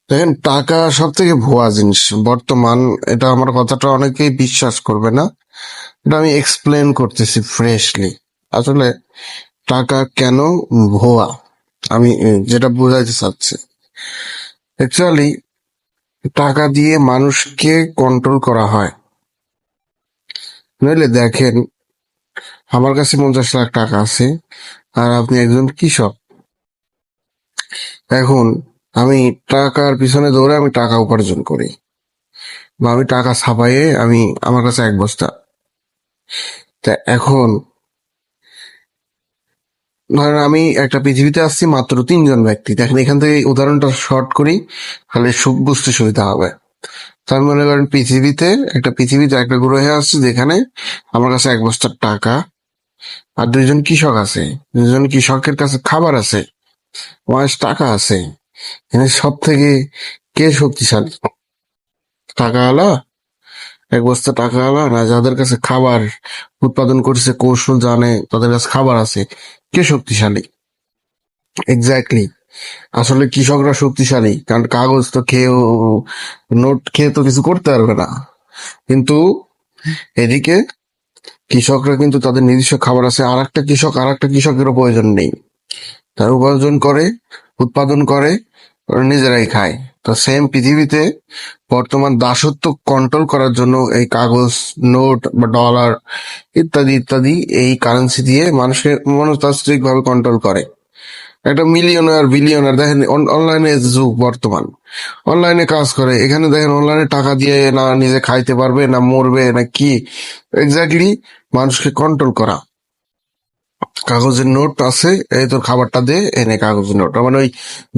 দেখেন, টাকা সব থেকে ভুয়া জিনিস বর্তমান। এটা আমার কথাটা অনেকেই বিশ্বাস করবে না, এটা আমি এক্সপ্লেন করতেছি ফ্রেশলি। আসলে টাকা কেন ভুয়া, আমি যেটা বোঝাইতে চাচ্ছি, অ্যাকচুয়ালি টাকা দিয়ে মানুষকে কন্ট্রোল করা হয়। নইলে দেখেন, আমার কাছে 50 লাখ টাকা আছে, আর আপনি একজন কৃষক। এখন আমি টাকার পিছনে দৌড়ে আমি টাকা উপার্জন করি, বা আমি টাকা ছাপাইয়ে আমি, আমার কাছে 1 বস্তা। তা এখন ধরেন আমি একটা পৃথিবীতে আসছি মাত্র 3 জন ব্যক্তি। দেখেন, এখান থেকে উদাহরণটা শর্ট করি, তাহলে বুঝতে সুবিধা হবে। তার মনে করেন পৃথিবীতে একটা গ্রহে আসছে, যেখানে আমার কাছে 1 বস্তার টাকা, আর 2জন কৃষক আছে। 2জন কৃষকের কাছে খাবার আছে, আমার কাছে টাকা আছে। এখানে সব থেকে কে শক্তিশালী? টাকাওয়ালা? 1 বস্তা টাকাওয়ালা, না যাদের কাছে খাবার উৎপাদন করছে, কৌশল জানে, তাদের কাছে খাবার আছে? কে শক্তিশালী? এক্স্যাক্টলি, আসলে কৃষকরা শক্তিশালী, কারণ কাগজ তো খেয়েও, নোট খেয়ে তো কিছু করতে পারবে না। কিন্তু এদিকে কৃষকরা কিন্তু তাদের নিজস্ব খাবার আছে, আর একটা কৃষকেরও প্রয়োজন নেই। তারা উপার্জন করে, উৎপাদন করে, ওরা নিজেরাই খায়। তো সেম পৃথিবীতে বর্তমান দাসত্ব কন্ট্রোল করার জন্য এই কাগজ, নোট বা ডলার ইত্যাদি ইত্যাদি এই কারেন্সি দিয়ে মানুষকে মনস্তাত্ত্বিক ভাবে কন্ট্রোল করে। একটা মিলিয়নার বিলিয়নার দেখেন, অনলাইনে যুগ বর্তমান, অনলাইনে কাজ করে। এখানে দেখেন, অনলাইনে টাকা দিয়ে না নিজে খাইতে পারবে, না মরবে, না কি, এক্স্যাক্টলি মানুষকে কন্ট্রোল করা। কাগজের নোট আছে, এই তোর খাবারটা দে, এনে কাগজের নোট। মানে ওই,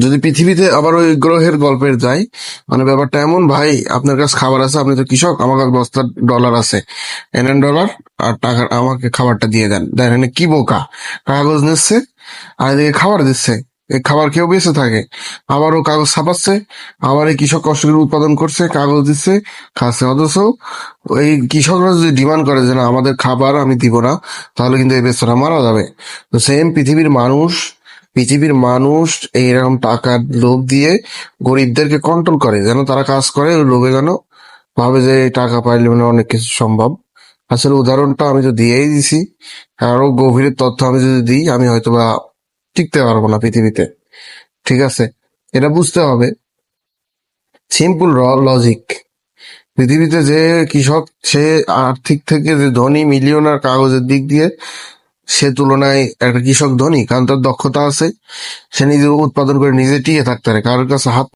যদি পৃথিবীতে আবার ওই গ্রহের গল্পের যাই, মানে ব্যাপারটা এমন, ভাই আপনার কাছে খাবার আছে, আপনি তো কৃষক, আমার কাছে 10 ডলার আছে, এনেন ডলার, আর টাকা আমাকে খাবারটা দিয়ে দেন। দেখেন কি বোকা, কাগজ নিচ্ছে আর এদিকে খাবার দিচ্ছে। এই খাবার খেয়েও বেঁচে থাকে, আবারও কাগজ ছাপাচ্ছে, আবার এই কৃষক কষ্ট করে উৎপাদন করছে, কাগজ দিচ্ছে, খাচ্ছে। অথচ এই কৃষকরা যদি ডিমান্ড করে যে না, আমাদের খাবার আমি দিব না, তাহলে কিন্তু এই বেচারা মারা যাবে। তো সেম পৃথিবীর মানুষ এইরকম টাকার লোভ দিয়ে গরিবদেরকে কন্ট্রোল করে, যেন তারা কাজ করে ওই লোভে, যেন ভাবে যে এই টাকা পাইলে মানে অনেক কিছু সম্ভব। আসলে উদাহরণটা আমি তো দিয়েই দিছি, আরো গভীরের তথ্য আমি যদি দিই, আমি হয়তোবা টিকতে পারবো না পৃথিবীতে। ঠিক আছে, এটা বুঝতে হবে। Simple logic. পৃথিবীতে যে কৃষক, সে আর্থিক থেকে যে ধনী মিলিয়নার কাগজের দিক দিয়ে, সে তুলনায় একটা কৃষক ধনী, কারণ তার দক্ষতা আছে, সে নিজে উৎপাদন করে নিজে টিকে থাকতে পারে, কারোর কাছে হাত